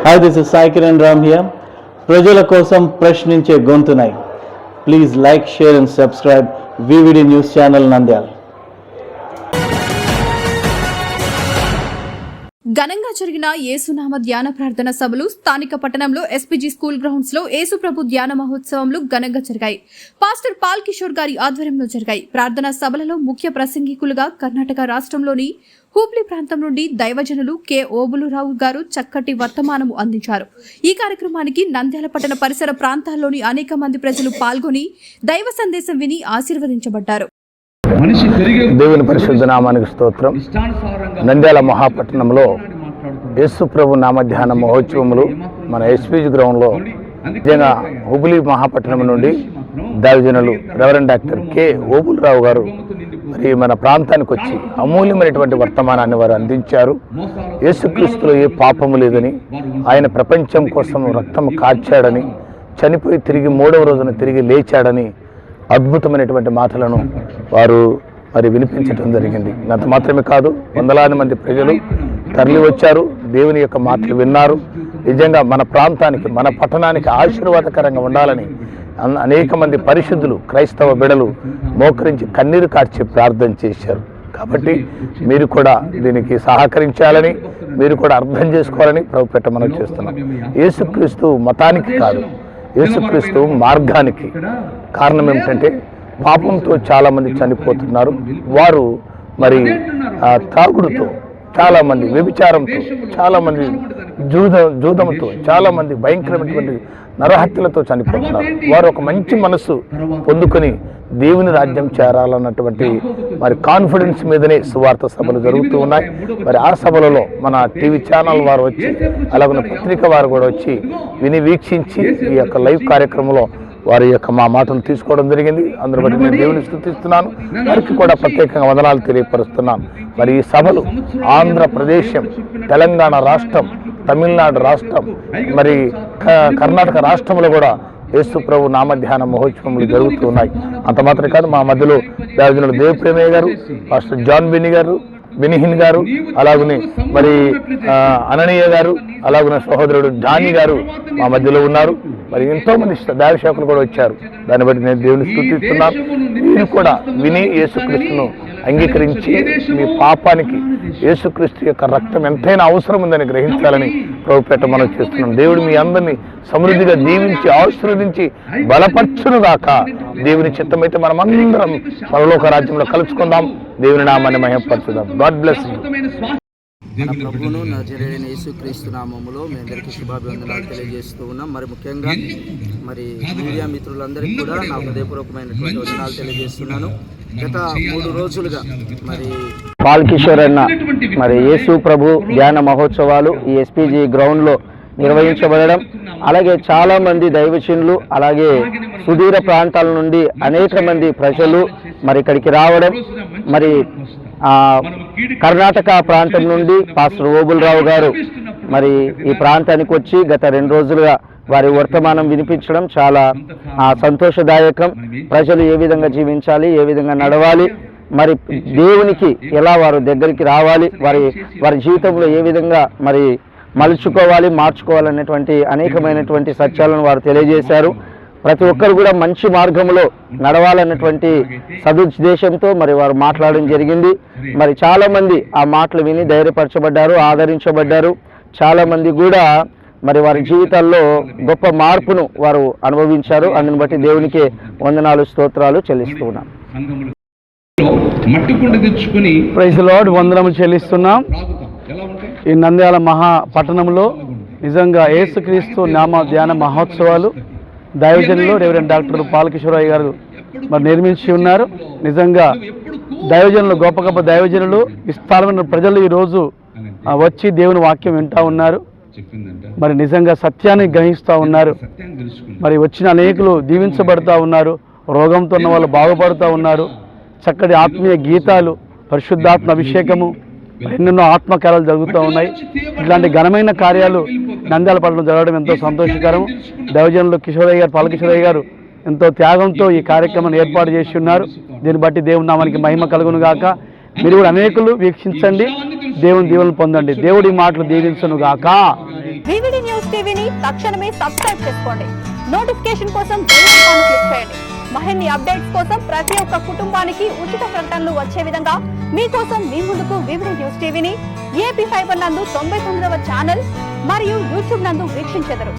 Hi, this is Sai Kiran Ram here. ప్రజల కోసం ప్రశ్నించే గొంతునై. Please like, share and subscribe VVD News Channel Nandyal. ఘనంగా జరిగిన యేసునామ ధ్యాన ప్రార్థన సభలు స్థానిక పట్టణంలో ఎస్పీజీ స్కూల్ గ్రౌండ్స్ లో యేసు ప్రభు ధ్యాన మహోత్సవంలు ఘనంగా జరిగాయి. పాస్టర్ పాల్ కిషోర్ గారి ఆధ్వర్యంలో జరిగాయి. ప్రార్థనా సభలలో ముఖ్య ప్రసంగికులుగా కర్ణాటక రాష్ట్రంలోని హూబ్లీ ప్రాంతం నుండి దైవజనులు కె ఓబులురావు గారు చక్కటి వర్తమానము అందించారు. ఈ కార్యక్రమానికి నంద్యాల పట్టణ పరిసర ప్రాంతాల్లోని అనేక మంది ప్రజలు పాల్గొని దైవ సందేశం విని ఆశీర్వదించబడ్డారు. దేవుని పరిశుద్ధ నామానికి స్తోత్రం. నంద్యాల మహాపట్టణంలో యేసు ప్రభు నామధ్యాన మహోత్సవములు మన ఎస్పీజీ గ్రౌండ్లో నిజంగా హుబ్లీ మహాపట్టణం నుండి దైవజనులు రెవరెండ్ డాక్టర్ కె ఓబులురావు గారు మరి మన ప్రాంతానికి వచ్చి అమూల్యమైనటువంటి వర్తమానాన్ని వారు అందించారు. యేసుక్రీస్తులో ఏ పాపము లేదని, ఆయన ప్రపంచం కోసం రక్తం కార్చాడని, చనిపోయి తిరిగి 3వ రోజున తిరిగి లేచాడని అద్భుతమైనటువంటి మాటలను వారు మరి వినిపించడం జరిగింది. అంత మాత్రమే కాదు, వందలాది మంది ప్రజలు తరలి వచ్చారు, దేవుని యొక్క మాటలు విన్నారు. నిజంగా మన ప్రాంతానికి, మన పట్టణానికి ఆశీర్వాదకరంగా ఉండాలని అనేక మంది పరిశుద్ధులు, క్రైస్తవ బిడలు మోకరించి కన్నీరు కార్చి ప్రార్థన చేశారు. కాబట్టి మీరు కూడా దీనికి సహకరించాలని, మీరు కూడా అర్థం చేసుకోవాలని ప్రభుపేట మనం చేస్తున్నాం. యేసుక్రీస్తు మతానికి కాదు, యేసుక్రీస్తు మార్గానికి. కారణం ఏమిటంటే పాపంతో చాలామంది చనిపోతున్నారు. వారు మరి తాగుడుతో చాలామంది, వ్యభిచారంతో చాలామంది, జూదంతో చాలామంది భయంకరమైనటువంటి నరహత్యలతో చనిపోతున్నారు. వారు ఒక మంచి మనస్సు పొందుకొని దేవుని రాజ్యం చేరాలన్నటువంటి మరి కాన్ఫిడెన్స్ మీదనే సువార్త సభలు జరుగుతూ ఉన్నాయి. మరి ఆ సభలలో మన టీవీ ఛానల్ వారు వచ్చి, అలాగే పత్రిక వారు కూడా వచ్చి విని వీక్షించి ఈ యొక్క లైవ్ కార్యక్రమంలో వారి యొక్క మా మాటలు తీసుకోవడం జరిగింది. అందులో బట్టి నేను దేవుని స్తుతిస్తున్నాను. వారికి కూడా ప్రత్యేకంగా వందనాలు తెలియపరుస్తున్నాను. మరి ఈ సభలు ఆంధ్రప్రదేశ్, తెలంగాణ రాష్ట్రం, తమిళనాడు రాష్ట్రం, మరి కర్ణాటక రాష్ట్రంలో కూడా యేసు ప్రభు నామధ్యాన మహోత్సవములు జరుగుతూ ఉన్నాయి. అంత మాత్రమే కాదు, మా మధ్యలో దైవజనులు దేవప్రేమయ్య గారు, పాస్టర్ జాన్ బెనిహిన్ గారు, అలాగనే మరి అననీయ గారు, అలాగనే సహోదరుడు జానీ గారు మా మధ్యలో ఉన్నారు. మరి ఎంతోమంది దైవ సేవకులు కూడా వచ్చారు. దాన్ని బట్టి నేను దేవుని స్తుతిస్తున్నాను. మీరు కూడా విని యేసుక్రీస్తును అంగీకరించి మీ పాపానికి యేసుక్రీస్తు యొక్క రక్తం ఎంతైనా అవసరం ఉందని గ్రహించాలని ప్రభుపేట మనం చేస్తున్నాం. దేవుడు మీ అందరినీ సమృద్ధిగా దీవించి ఆశీర్వదించి బలపరచునుగాక. దేవుని చిత్తమైతే మనమందరం పరలోక రాజ్యంలో కలుసుకుందాం. దేవుని నామాన్ని మహిమపరచుదాం. God bless you. మన ప్రభువును నజరేయుడైన యేసుక్రీస్తు నామములో మీ అందరికీ శుభాభివందనాలు తెలియజేస్తూ ఉన్నాం. మరి ముఖ్యంగా మరి మీడియా మిత్రులందరికీ కూడా నా హృదయపూర్వకమైనటువంటి వందనాలు తెలియజేస్తున్నాను. గత 3 రోజులుగా మరి పాల్ కిషోర్ అన్న మరి యేసు ప్రభు ధ్యాన మహోత్సవాలు ఈ ఎస్పీజీ గ్రౌండ్లో నిర్వహించబడడం, అలాగే చాలామంది దైవజనులు, అలాగే సుదూర ప్రాంతాల నుండి అనేక మంది ప్రజలు మరి ఇక్కడికి రావడం, మరి కర్ణాటక ప్రాంతం నుండి పాస్టర్ ఓబులురావు గారు మరి ఈ ప్రాంతానికి వచ్చి గత 2 రోజులుగా వారి వర్తమానం వినిపించడం చాలా సంతోషదాయకం. ప్రజలు ఏ విధంగా జీవించాలి, ఏ విధంగా నడవాలి, మరి దేవునికి ఎలా వారు దగ్గరికి రావాలి, వారి జీవితంలో ఏ విధంగా మరి మలుచుకోవాలి, మార్చుకోవాలనేటువంటి అనేకమైనటువంటి సత్యాలను వారు తెలియజేశారు. ప్రతి ఒక్కరు కూడా మంచి మార్గంలో నడవాలన్నటువంటి సదుద్దేశంతో మరి వారు మాట్లాడడం జరిగింది. మరి చాలామంది ఆ మాటలు విని ధైర్యపరచబడ్డారు, ఆదరించబడ్డారు. చాలామంది కూడా మరి వారి జీవితాల్లో గొప్ప మార్పును వారు అనుభవించారు. అందుని బట్టి దేవునికి వందనాలు, స్తోత్రాలు చెల్లిస్తూ ఉన్నాం. Praise Lord. వందనములు చెల్లిస్తున్నాం. ఈ నంద్యాల మహాపట్టణంలో నిజంగా యేసుక్రీస్తు నామ ధ్యాన మహోత్సవాలు దైవజనులు రెవరెండ్ డాక్టర్ పాల్ కిషోర్ గారు మరి నిర్మించి ఉన్నారు. నిజంగా దైవజనులు, గొప్ప గొప్ప దైవజనులు, విస్తారమైన ప్రజలు ఈరోజు వచ్చి దేవుని వాక్యం వింటూ ఉన్నారు. మరి నిజంగా సత్యాన్ని గ్రహిస్తూ ఉన్నారు. మరి వచ్చిన అనేకులు దీవించబడుతూ ఉన్నారు. రోగంతో ఉన్న వాళ్ళు బాగుపడుతూ ఉన్నారు. చక్కటి ఆత్మీయ గీతాలు, పరిశుద్ధాత్మ అభిషేకము, ఎన్నెన్నో ఆత్మకార్యాలు జరుగుతూ ఉన్నాయి. ఇట్లాంటి ఘనమైన కార్యాలు నంద్యాల పట్టణంలో జరగడం ఎంతో సంతోషకరం. దైవజనులు కిషోరయ్య గారు, పాల్ కిషోరయ్య గారు ఎంతో త్యాగంతో ఈ కార్యక్రమాన్ని ఏర్పాటు చేసి ఉన్నారు. దీన్ని బట్టి దేవుని నామానికి మహిమ కలుగును గాక. మీరు కూడా అనేకులు వీక్షించండి, దేవుని దీవెనలు పొందండి. దేవుడి మాటలు దీవించును గాక. వివిడి న్యూస్ టీవీని తక్షణమే సబ్స్క్రైబ్ చేసుకోండి. నోటిఫికేషన్ కోసం బెల్ ఐకాన్ క్లిక్ చేయండి. మరిన్ని అప్డేట్స్ కోసం ప్రతి ఒక్క కుటుంబానికి ఉచిత ప్రకటనలు వచ్చే విధంగా మీకోసం మీ ముందుకు వివిడి న్యూస్ టీవీని ఏపీ ఫైబర్ నందు 99వ ఛానల్ మరియు యూట్యూబ్ నందు వీక్షించెదరు.